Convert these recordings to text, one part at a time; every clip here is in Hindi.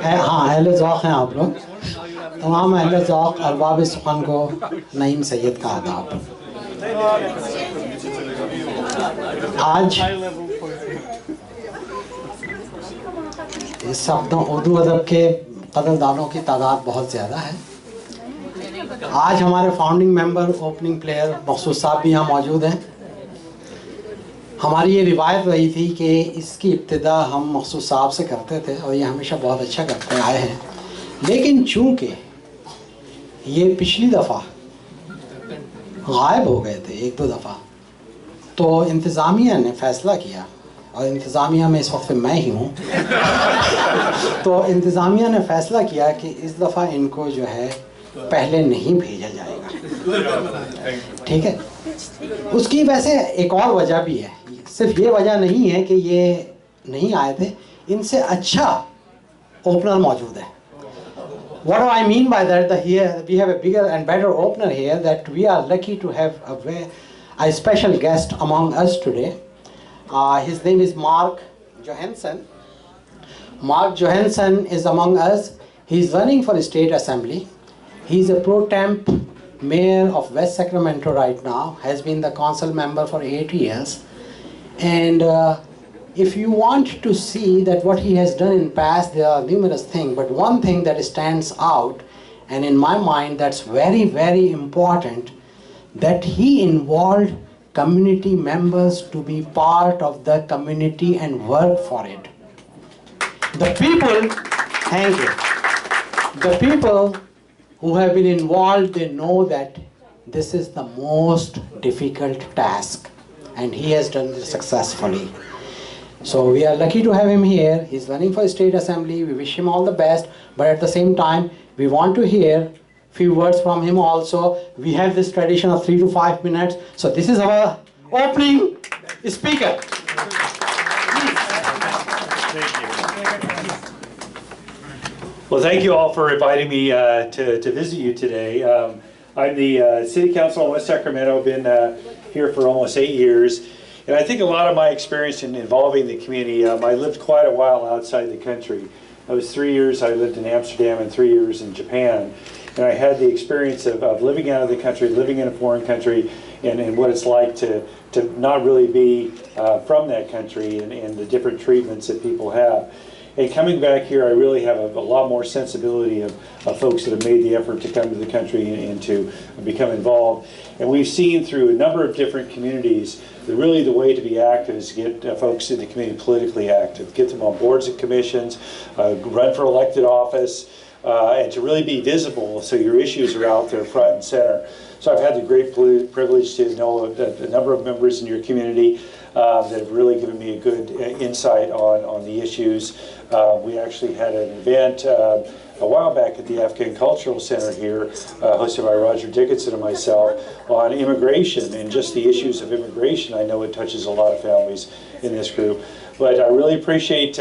हाँ, अहले ज़ौक़ हैं आप लोग। तमाम अहले ज़ौक़ अरबाब सुख़न को नईम सैयद का आदाब। आज इस हफ्ते उर्दू अदब के कदरदानों की तादाद बहुत ज़्यादा है। आज हमारे फाउंडिंग मेंबर, ओपनिंग प्लेयर मखसूस साहब भी यहाँ मौजूद हैं। हमारी ये रिवायत रही थी कि इसकी इब्तिदा हम मखसूस साहब से करते थे और ये हमेशा बहुत अच्छा करते आए हैं, लेकिन चूँकि ये पिछली दफ़ा गायब हो गए थे एक दो दफ़ा, तो इंतज़ामिया ने फ़ैसला किया, और इंतज़ामिया में इस वक्त मैं ही हूँ तो इंतज़ामिया ने फ़ैसला किया कि इस दफ़ा इनको जो है पहले नहीं भेजा जाएगा। ठीक है, उसकी वैसे एक और वजह भी है, सिर्फ ये वजह नहीं है कि ये नहीं आए थे, इनसे अच्छा ओपनर मौजूद है। What do I mean by that? That here we have a bigger and better opener here, that we are lucky to have a special guest among us today. His name is Mark Johansson. Mark Johansson is among us. He is running for state assembly. He is a pro temp mayor of West Sacramento right now, has been the council member for 8 years. And if you want to see that what he has done in past, there are numerous things, but one thing that stands out, and in my mind that's very, very important, that he involved community members to be part of the community and work for it. The people, thank you, the people who have been involved, they know that this is the most difficult task, and he has done it successfully. So we are lucky to have him here. He's running for state assembly. We wish him all the best, but at the same time, we want to hear few words from him also. We have this tradition of 3 to 5 minutes. So this is our opening speaker. Well, thank you all for inviting me to visit you today. I'm the City Council in West Sacramento. I've been here for almost 8 years. And I think a lot of my experience in involving the community, I lived quite a while outside the country. I was 3 years, I lived in Amsterdam, and 3 years in Japan. And I had the experience of living out of the country, living in a foreign country, and what it's like to not really be from that country, and the different treatments that people have. And coming back here, I really have a lot more sensibility of folks that have made the effort to come to the country and to become involved. And we've seen through a number of different communities that really the way to be active is to get folks in the community politically active, get them on boards and commissions, run for elected office, and to really be visible so your issues are out there front and center. So I've had the great privilege to know a number of members in your community that have really given me a good insight on the issues. We actually had an event a while back at the Afghan Cultural Center here, hosted by Roger Dickinson and myself, on immigration and just the issues of immigration. I know it touches a lot of families in this group. But I really appreciate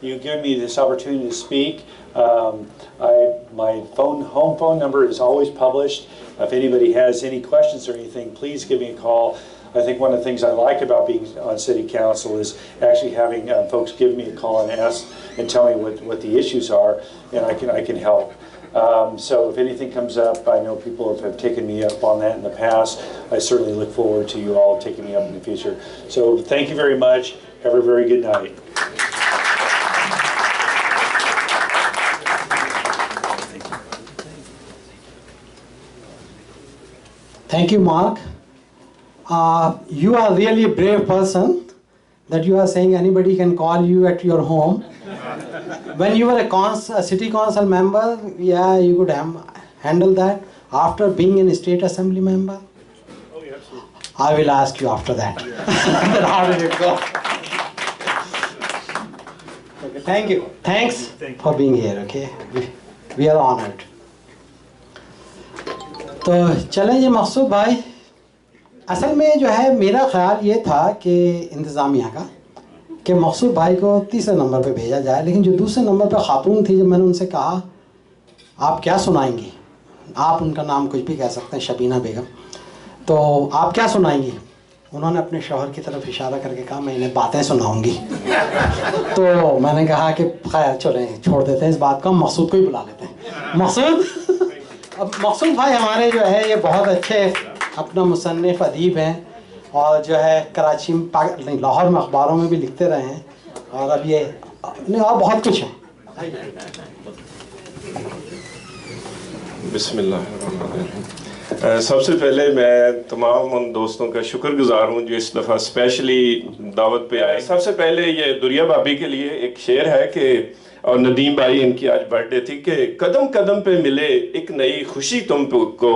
you giving me this opportunity to speak. My home phone number is always published. If anybody has any questions or anything, please give me a call. I think one of the things I like about being on City Council is actually having folks give me a call and ask and tell me what the issues are, and I can help. So if anything comes up, I know people have taken me up on that in the past. I certainly look forward to you all taking me up in the future. So thank you very much. Have a very good night. Thank you, Mark. You are really a brave person that you are saying anybody can call you at your home. When you were a city council member, yeah, you could handle that. After being a state assembly member? Oh, yeah, absolutely. I will ask you after that. How did it go? Okay, thank you. Thanks for being here, okay? We are honored. तो चलें जी मकसूद भाई, असल में जो है मेरा ख्याल ये था कि इंतज़ामिया का कि मकसूद भाई को तीसरे नंबर पे भेजा जाए, लेकिन जो दूसरे नंबर पे ख़ातून थी, जब मैंने उनसे कहा आप क्या सुनाएंगी, आप उनका नाम कुछ भी कह सकते हैं, शबीना बेगम, तो आप क्या सुनाएंगी, उन्होंने अपने शौहर की तरफ इशारा करके कहा मैं इन्हें बातें सुनाऊंगी। तो मैंने कहा कि खैर चलें छोड़ देते हैं इस बात को, हम मकसूद को ही बुला लेते हैं। मकसूद, अब मकसूद भाई हमारे जो है ये बहुत अच्छे अपना मुसन्निफ़ अदीब हैं और जो है कराची में नहीं लाहौर में अखबारों में भी लिखते रहे हैं और अब ये नहीं और बहुत कुछ है। बिस्मिल्लाह। सबसे पहले मैं तमाम उन दोस्तों का शुक्रगुजार हूँ जो इस दफ़ा स्पेशली दावत पे आए। सबसे पहले ये दुरिया भाभी के लिए एक शेर है कि, और नदीम भाई इनकी आज बर्थडे थी, कि कदम कदम पे मिले एक नई खुशी तुमको,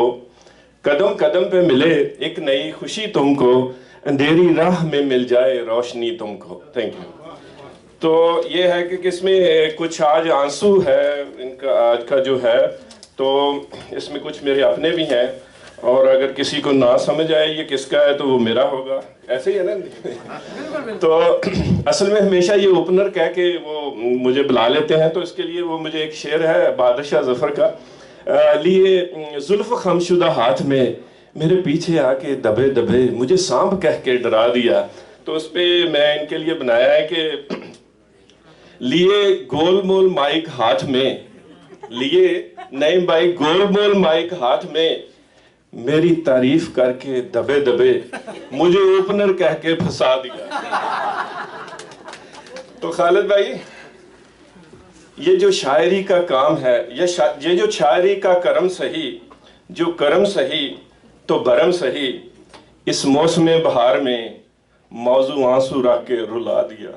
कदम कदम पे मिले एक नई खुशी तुमको, अंधेरी राह में मिल जाए रोशनी तुमको। Thank you. तो ये है कि किसमें कुछ आज आंसू है इनका आज का जो है, तो इसमें कुछ मेरे अपने भी हैं और अगर किसी को ना समझ आए ये किसका है तो वो मेरा होगा, ऐसे ही है ना। तो असल में हमेशा ये ओपनर कह के वो मुझे बुला लेते हैं, तो इसके लिए वो मुझे एक शेर है बहादुर शाह जफर का, लिए जुल्फ खमशुदा हाथ में मेरे पीछे आके दबे दबे मुझे सांप कह के डरा दिया। तो उस पर मैं इनके लिए बनाया है कि लिए गोलमोल माइक हाथ में, लिए नईम भाई गोलमोल माइक हाथ में मेरी तारीफ करके दबे दबे मुझे ओपनर कह के फंसा दिया। तो खालिद भाई ये जो शायरी का काम है, ये जो शायरी का करम सही, जो करम सही तो भरम सही, इस मौसम बहार में मौजू आंसू रख के रुला दिया।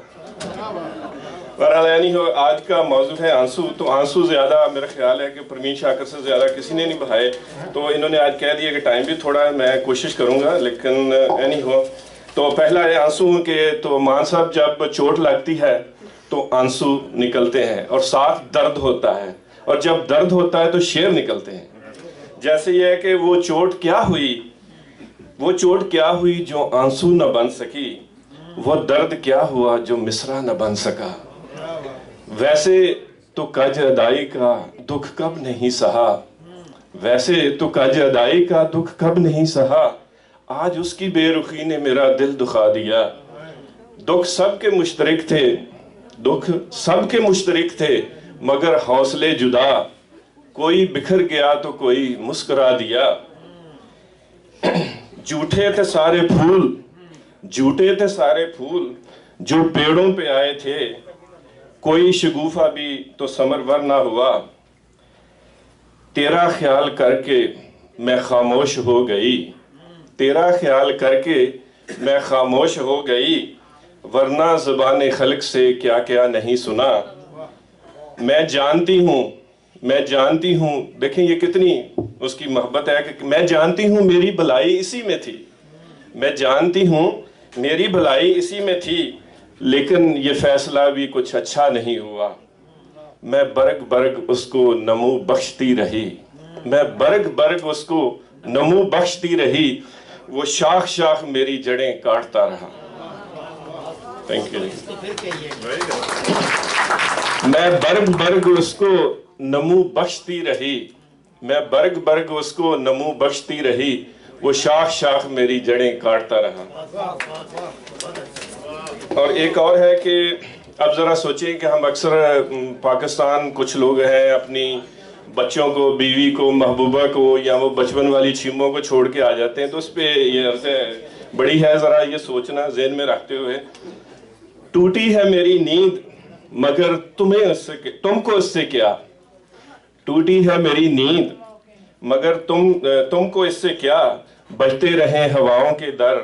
यानी हो आज का मौजू है आंसू, तो आंसू ज्यादा मेरा ख्याल है कि परवीन शाकर से ज्यादा किसी ने नहीं बहाए, तो इन्होंने आज कह दिया कि टाइम भी थोड़ा है, मैं कोशिश करूंगा, लेकिन एनी हो। तो पहला है आंसू के, तो मान साहब जब चोट लगती है तो आंसू निकलते हैं और साथ दर्द होता है, और जब दर्द होता है तो शेर निकलते हैं। जैसे ये है कि वो चोट क्या हुई, वो चोट क्या हुई जो आंसू न बन सकी, वो दर्द क्या हुआ जो मिसरा न बन सका, वैसे तो कज अदाई का दुख कब नहीं सहा, वैसे तो कज अदाई का दुख कब नहीं सहा, आज उसकी बेरुखी ने मेरा दिल दुखा दिया। दुख सबके मुश्तरिक थे, दुख सबके मुश्तरिक थे, मगर हौसले जुदा, कोई बिखर गया तो कोई मुस्कुरा दिया। झूठे थे सारे फूल, झूठे थे सारे फूल जो पेड़ों पे आए थे, कोई शगुफा भी तो समरवर ना हुआ, तेरा ख्याल करके मैं खामोश हो गई, तेरा ख्याल करके मैं खामोश हो गई, वरना ज़बान खल्क से क्या क्या नहीं सुना। मैं जानती हूँ, मैं जानती हूँ, देखें ये कितनी उसकी मोहब्बत है कि मैं जानती हूँ मेरी भलाई इसी में थी, मैं जानती हूँ मेरी भलाई इसी में थी, लेकिन ये फैसला भी कुछ अच्छा नहीं हुआ। मैं बरग बरग उसको नमू बख्शती रही, मैं बरग बरग उसको नमू बख्शती रही, वो शाख शाख मेरी जड़ें काटता रहा। Thank you. मैं बरग बरग उसको नमू बख्शती रही, मैं बरग बरग उसको नमू बख्शती रही, वो शाख शाख मेरी जड़ें काटता रहा। और एक और है कि अब ज़रा सोचें कि हम अक्सर पाकिस्तान कुछ लोग हैं अपनी बच्चों को, बीवी को, महबूबा को, या वो बचपन वाली छीमों को छोड़ के आ जाते हैं, तो उस पर ये अर्ज़ बड़ी है ज़रा ये सोचना ज़हन में रखते हुए। टूटी है मेरी नींद मगर तुम्हें उससे, तुमको इससे क्या, टूटी है मेरी नींद मगर तुमको इससे क्या, बजते रहे हवाओं के दर,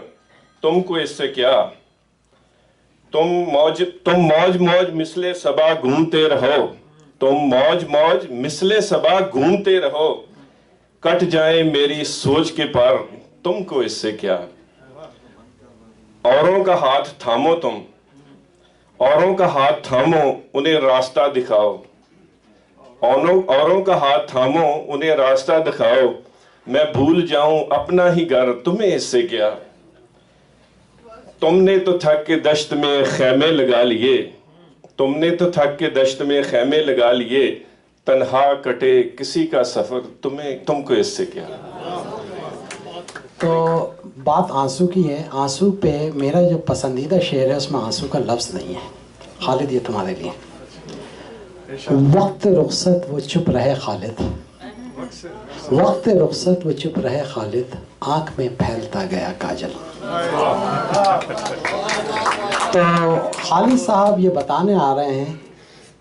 तुमको इससे क्या, तुम मौज मौज मिसले सबा घूमते रहो, तुम मौज मौज मिसले सबा घूमते रहो, कट जाए मेरी सोच के पर, तुमको इससे क्या। औरों का हाथ थामो तुम, औरों का हाथ थामो उन्हें रास्ता दिखाओ, औरों का हाथ थामो उन्हें रास्ता दिखाओ, मैं भूल जाऊं अपना ही घर, तुम्हें इससे क्या। तुमने तो थक के दश्त में खैमे लगा लिए, तुमने तो थक के दश्त में खैमे लगा लिए, तन्हा कटे किसी का सफर, तुमको इससे क्या। तो बात आंसू की है। आंसू पे मेरा जो पसंदीदा शेर है उसमें आंसू का लफ्ज़ नहीं है। खालिद, ये तुम्हारे लिए। वक्त रुखसत वो चुप रहे खालिद, वक्त रुखसत वो चुप रहे खालिद, आँख में फैलता गया काजल। तो खालिद साहब ये बताने आ रहे हैं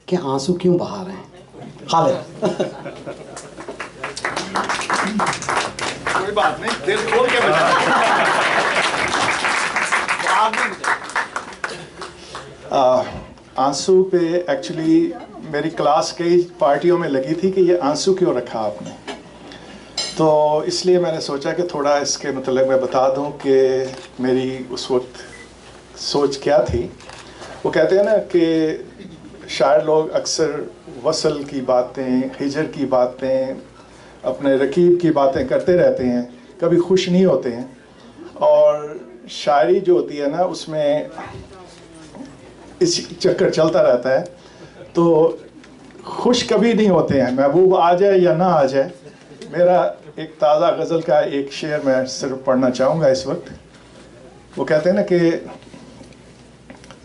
कि आंसू क्यों बहा रहे हैं। खालिद। कोई बात नहीं, दिल खोल के बता। आंसू पे एक्चुअली मेरी क्लास कई पार्टियों में लगी थी कि ये आंसू क्यों रखा आपने, तो इसलिए मैंने सोचा कि थोड़ा इसके मतलब मैं बता दूं कि मेरी उस वक्त सोच क्या थी। वो कहते हैं ना कि शायर लोग अक्सर वसल की बातें, हिजर की बातें, अपने रकीब की बातें करते रहते हैं, कभी खुश नहीं होते हैं। और शायरी जो होती है ना उसमें इस चक्कर चलता रहता है, तो खुश कभी नहीं होते हैं, महबूब आ जाए या ना आ जाए। मेरा एक ताज़ा गज़ल का एक शेर मैं सिर्फ पढ़ना चाहूँगा इस वक्त। वो कहते हैं ना कि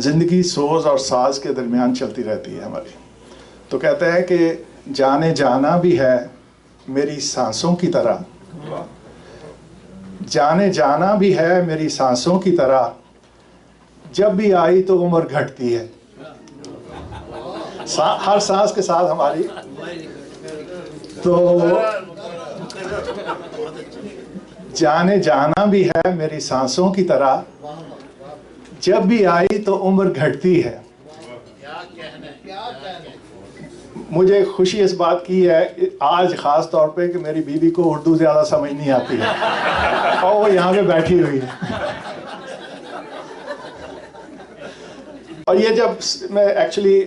ज़िंदगी सोज़ और साज के दरमियान चलती रहती है हमारी। तो कहते हैं कि जाने जाना भी है मेरी सांसों की तरह, जाने जाना भी है मेरी सांसों की तरह, जब भी आई तो उम्र घटती है। हर सांस के साथ हमारी, तो जाने जाना भी है मेरी सांसों की तरह, जब भी आई तो उम्र घटती है। मुझे खुशी इस बात की है आज ख़ास तौर पे कि मेरी बीवी को उर्दू ज़्यादा समझ नहीं आती है और वो यहाँ पे बैठी हुई है। और ये जब मैं एक्चुअली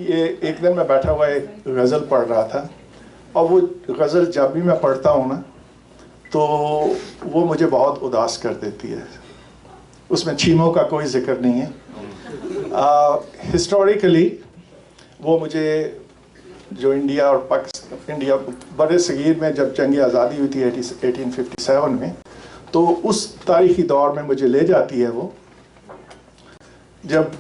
ये एक दिन मैं बैठा हुआ एक गज़ल पढ़ रहा था, और वो गज़ल जब भी मैं पढ़ता हूँ ना तो वो मुझे बहुत उदास कर देती है। उसमें छीमों का कोई जिक्र नहीं है। हिस्टोरिकली वो मुझे जो इंडिया और पाकिस्तान, इंडिया बड़े सगीर में जब जंग आज़ादी हुई थी 1857 में, तो उस तारीख़ी दौर में मुझे ले जाती है वो, जब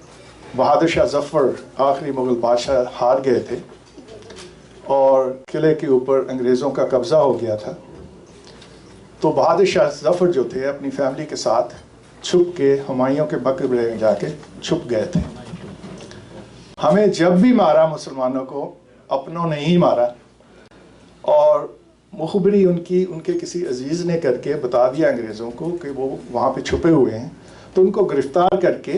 बहादुर शाह ज़फ़र आखिरी मुग़ल बादशाह हार गए थे और किले के ऊपर अंग्रेज़ों का कब्ज़ा हो गया था। तो बहादुर शाह ज़फ़र जो थे अपनी फैमिली के साथ छुप के हुमायूं के मकबरे में जाके छुप गए थे। हमें जब भी मारा मुसलमानों को अपनों ने ही मारा, और मुखबरी उनके किसी अजीज़ ने करके बता दिया अंग्रेज़ों को कि वो वहाँ पे छुपे हुए हैं। तो उनको गिरफ़्तार करके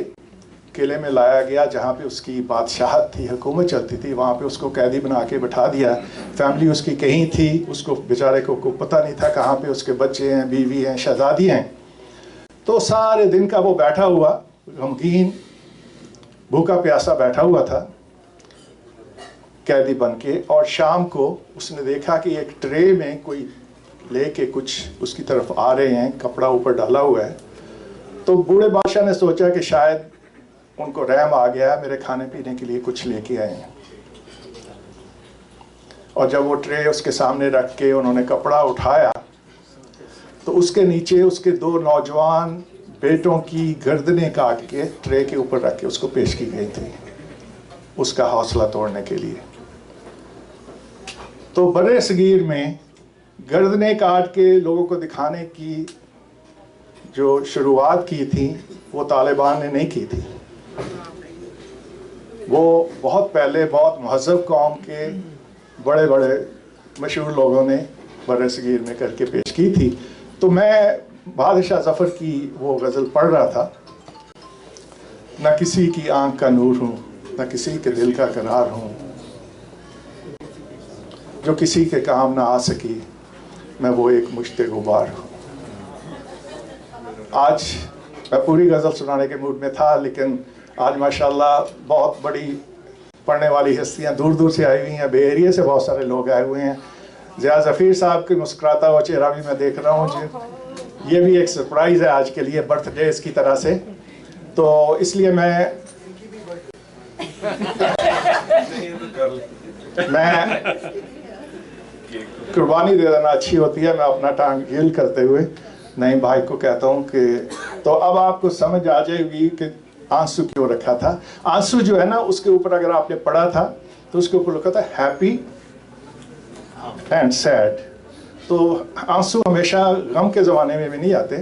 किले में लाया गया जहाँ पे उसकी बादशाहत थी, हुकूमत चलती थी। वहाँ पे उसको कैदी बना के बैठा दिया। फैमिली उसकी कहीं थी, उसको बेचारे को पता नहीं था कहाँ पे उसके बच्चे हैं, बीवी हैं, शहज़ादी हैं। तो सारे दिन का वो बैठा हुआ गमगीन भूखा प्यासा बैठा हुआ था कैदी बन के। और शाम को उसने देखा कि एक ट्रे में कोई लेके कुछ उसकी तरफ आ रहे हैं, कपड़ा ऊपर डाला हुआ है। तो बूढ़े बादशाह ने सोचा कि शायद उनको रहम आ गया, मेरे खाने पीने के लिए कुछ लेके आए हैं। और जब वो ट्रे उसके सामने रख के उन्होंने कपड़ा उठाया तो उसके नीचे उसके दो नौजवान बेटों की गर्दनें काट के ट्रे के ऊपर रख के उसको पेश की गई थी, उसका हौसला तोड़ने के लिए। तो बड़े सगीर में गर्दनें काट के लोगों को दिखाने की जो शुरुआत की थी वो तालिबान ने नहीं की थी। वो बहुत पहले बहुत महज़ब कौम के बड़े बड़े मशहूर लोगों ने बड़े सगीर में करके पेश की थी। तो मैं बहादुर शाह ज़फ़र की वो गज़ल पढ़ रहा था, न किसी की आंख का नूर हूँ, न किसी के दिल का करार हूँ, जो किसी के काम ना आ सकी, मैं वो एक मुश्ते गुबार हूँ। आज मैं पूरी गज़ल सुनाने के मूड में था, लेकिन आज माशाल्लाह बहुत बड़ी पढ़ने वाली हस्तियाँ दूर दूर से आई हुई हैं, बे एरिया से बहुत सारे लोग आए हुए हैं। ज़िया ज़फ़ीर साहब की मुस्कुराता हुआ चेहरा भी मैं देख रहा हूँ जी। ये भी एक सरप्राइज़ है आज के लिए, बर्थडे इसकी तरह से। तो इसलिए मैं कुर्बानी दे देना अच्छी होती है। मैं अपना टांग हील करते हुए नईम भाई को कहता हूँ कि तो अब आपको समझ आ जाएगी कि आंसू क्यों रखा था। आंसू जो है ना, उसके ऊपर अगर आपने पढ़ा था तो उसके ऊपर लिखा था हैप्पी एंड सैड। तो आंसू हमेशा गम के ज़माने में भी नहीं आते,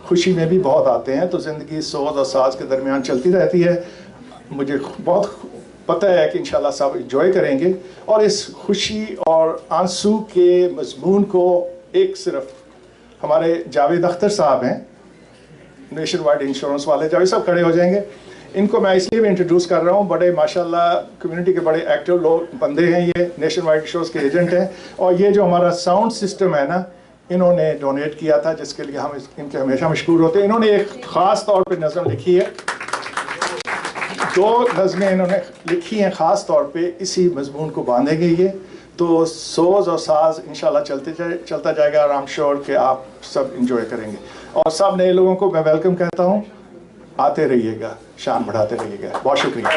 खुशी में भी बहुत आते हैं। तो ज़िंदगी सोज और साज के दरमियान चलती रहती है। मुझे बहुत पता है कि इंशाल्लाह सब इंजॉय करेंगे। और इस खुशी और आंसू के मजमून को एक सिर्फ हमारे जावेद अख्तर साहब हैं, नेशन वाइड इंश्योरेंस वाले। जावेद साहब खड़े हो जाएंगे। इनको मैं इसलिए भी इंट्रोड्यूस कर रहा हूँ, बड़े माशाल्लाह कम्युनिटी के बड़े एक्टिव लोग बंदे हैं। ये नेशन वाइड इंश्योरेंस के एजेंट हैं। और ये जो हमारा साउंड सिस्टम है ना, इन्होंने डोनेट किया था, जिसके लिए हम इनके हमेशा मशकूर होते हैं। इन्होंने एक ख़ास तौर पे नज़म लिखी है, 2 नज़में इन्होंने लिखी हैं ख़ास तौर पे, इसी मजमून को बांधेंगे ये। तो सोज और साज इंशाल्लाह चलता जाएगा और आई एम श्योर कि आप सब इंजॉय करेंगे। और सब नए लोगों को मैं वेलकम कहता हूँ। आते रहिएगा, शान बढ़ाते रहिएगा। बहुत शुक्रिया।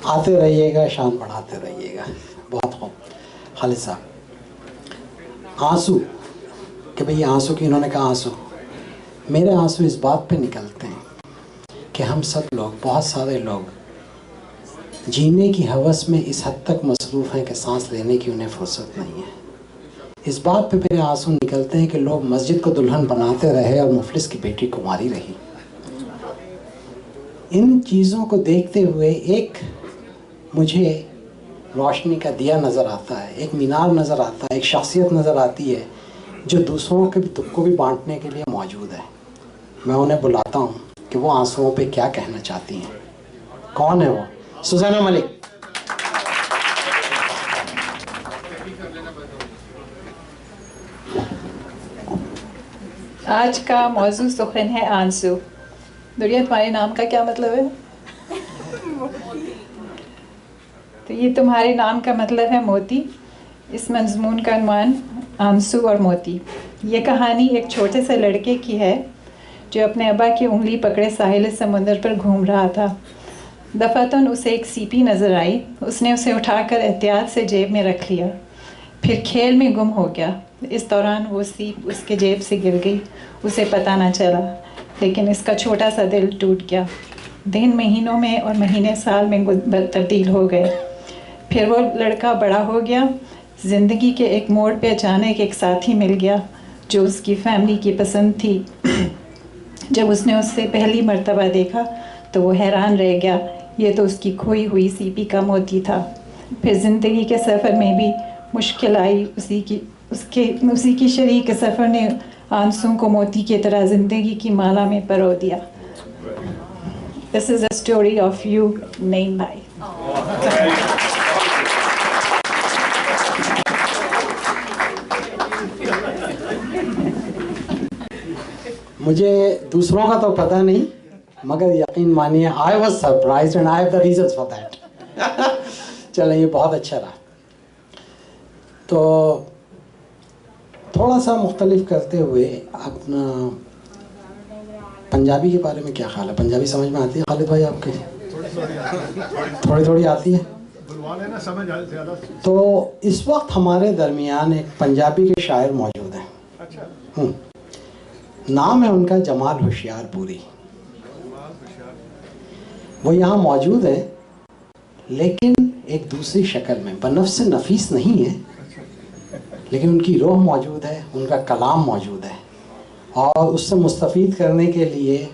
आते रहिएगा, शान बढ़ाते रहिएगा। बहुत खूब। खालिद साहब, आंसू कि भई आंसू की, इन्होंने कहा आंसू, मेरे आंसू इस बात पे निकलते हैं कि हम सब लोग, बहुत सारे लोग जीने की हवस में इस हद तक मसरूफ़ हैं कि सांस लेने की उन्हें फुर्सत नहीं है। इस बात पे मेरे आंसू निकलते हैं कि लोग मस्जिद को दुल्हन बनाते रहे और मुफलिस की बेटी कुंवारी रही। इन चीज़ों को देखते हुए एक मुझे रोशनी का दिया नज़र आता है, एक मीनार नज़र आता है, एक शख्सियत नज़र आती है जो दूसरों के दुख को भी बांटने के लिए मौजूद है। मैं उन्हें बुलाता हूँ कि वो आंसुओं पे क्या कहना चाहती हैं। कौन है वो? सुज़ैना मलिक। आज का मौजू सुखन है आंसू। दुरिया, तुम्हारे नाम का क्या मतलब है? तो ये तुम्हारे नाम का मतलब है मोती। इस मजमून का उन्वान आंसू और मोती। ये कहानी एक छोटे से लड़के की है जो अपने अब्बा की उंगली पकड़े साहिल समुंदर पर घूम रहा था। दफ़ातन उसे एक सीपी नज़र आई। उसने उसे उठाकर एहतियात से जेब में रख लिया, फिर खेल में गुम हो गया। इस दौरान वो सीप उसके जेब से गिर गई। उसे पता न चला, लेकिन इसका छोटा सा दिल टूट गया। दिन महीनों में और महीने साल में तब्दील हो गए। फिर वो लड़का बड़ा हो गया। ज़िंदगी के एक मोड़ पे अचानक एक साथी मिल गया जो उसकी फैमिली की पसंद थी। जब उसने उससे पहली मर्तबा देखा तो वो हैरान रह गया। ये तो उसकी खोई हुई सीपी का मोती था। फिर ज़िंदगी के सफ़र में भी मुश्किल आई। उसी की शरीक सफ़र ने आंसू को मोती की तरह ज़िंदगी की माला में परो दिया। This is a story of you, Naeem भाई। मुझे दूसरों का तो पता नहीं, मगर यकीन मानिए I was surprised and I have the reasons for that. चलें, ये बहुत अच्छा रहा। तो थोड़ा सा मुख्तलिफ करते हुए अपना पंजाबी के बारे में क्या ख्याल है? पंजाबी समझ में आती है खालिद भाई आपके? थोड़ी थोड़ी आती है। तो इस वक्त हमारे दरमियान एक पंजाबी के शायर मौजूद हैं। अच्छा। नाम है उनका जमाल होशियारपुरी। वो यहाँ मौजूद है, लेकिन एक दूसरी शक्ल में। बनफ्स नफीस नहीं है, लेकिन उनकी रूह मौजूद है, उनका कलाम मौजूद है, और उससे मुस्तफ़ीद करने के लिए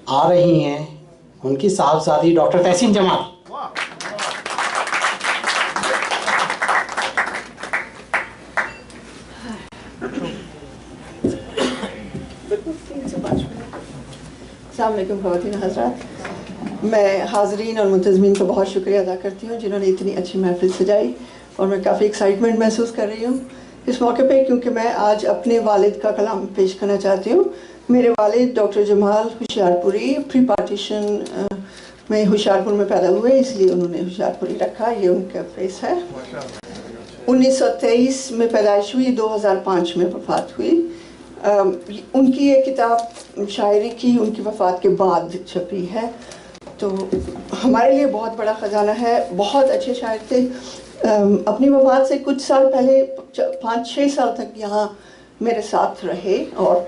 आ रही हैं उनकी साहबजादी डॉक्टर तहसीन जमाल। अस्सलाम वालेकुम ख़वातीन हज़रात, मैं हाज़रीन और मुंतज़मीन का बहुत शुक्रिया अदा करती हूँ जिन्होंने इतनी अच्छी महफ़िल सजाई, और मैं काफ़ी एक्साइटमेंट महसूस कर रही हूँ इस मौके पे, क्योंकि मैं आज अपने वालिद का कलाम पेश करना चाहती हूँ। मेरे वालिद doctor Jamal Hoshiarpuri pre partition में होशियारपुर में पैदा हुए, इसलिए उन्होंने होशियारपुरी रखा। ये उनका फेस है। 1923 में पैदाइश हुई, 2005 में वफ़ात हुई। उनकी ये किताब शायरी की उनकी वफ़ात के बाद छपी है, तो हमारे लिए बहुत बड़ा ख़जाना है। बहुत अच्छे शायर थे। अपनी वफ़ात से कुछ साल पहले 5-6 साल तक यहाँ मेरे साथ रहे और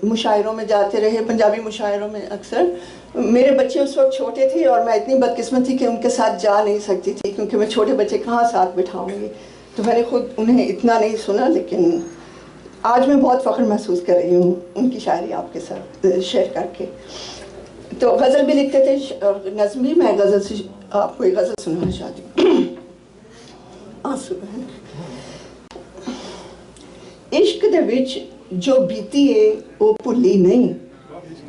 मुशायरों में जाते रहे, पंजाबी मुशायरों में अक्सर। मेरे बच्चे उस वक्त छोटे थे और मैं इतनी बदकिस्मत थी कि उनके साथ जा नहीं सकती थी, क्योंकि मैं छोटे बच्चे कहाँ साथ बिठाऊंगी, तो मैंने खुद उन्हें इतना नहीं सुना। लेकिन आज मैं बहुत फ़ख्र महसूस कर रही हूँ उनकी शायरी आपके साथ शेयर करके। तो गज़ल भी लिखते थे और नज़्म भी। मैं गज़ल से आपको एक गज़ल सुनाना चाहती हूँ। आंसू बहन। इश्क दे विच जो बीती है वो भुल्ली नहीं, इश्क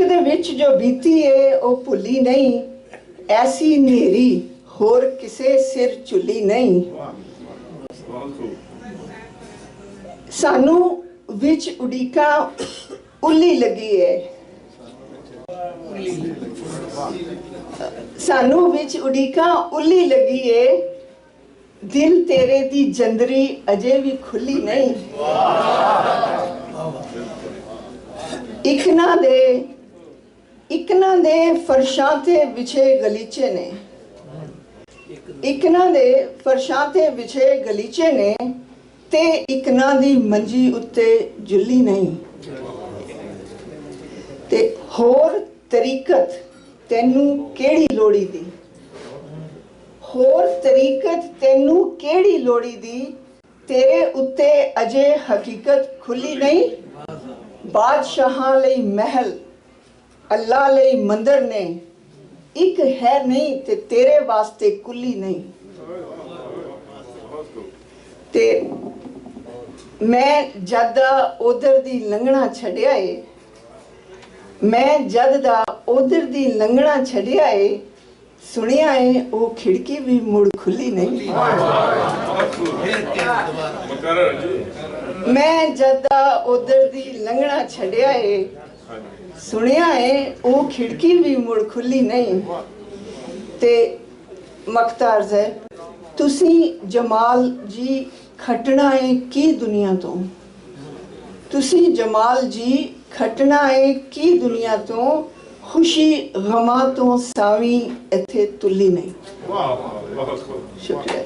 दे विच जो बीती है वो भुल्ली नहीं, ऐसी नेरी होर किसे सिर चुली नहीं। सानू विच उड़ीका उल्ली लगी है, सानू विच उड़ीका उल्ली लगी है, दिल तेरे दी जंदरी अजे भी खुली नहीं। इकना दे फरशां ते विछे गलीचे ने, इकना दे फरशां ते विछे गलीचे ने, ते इकना दी मंजी उत्ते जुल्ली नहीं। ते होर तरीकत तेनू केड़ी लोड़ी दी, होर तरीकत तेनू केड़ी लोड़ी दी, तेरे उत्ते अजे हकीकत खुली नहीं। बादशाहां लई महल अल्लाह लई मंदिर ने, एक है नहीं ते तेरे वास्ते कुली नहीं। ते मैं जद दा उधर दी लंघना छड़िया है, मैं जद दा उधर दी लंघना छड़िया है, सुनिया है वो खिड़की भी मुड़ खुली नहीं। मैं जद दा उधर दी लंघना छड़िया है, सुनिया है वो खिड़की भी मुड़ खुली नहीं। ते मख्तार है तुसी जमाल जी खटना है की दुनिया तो, तुसी जमाल जी खटना है की दुनिया तो, खुशी गमा तो सावी इथे तुली नहीं। शुक्रिया।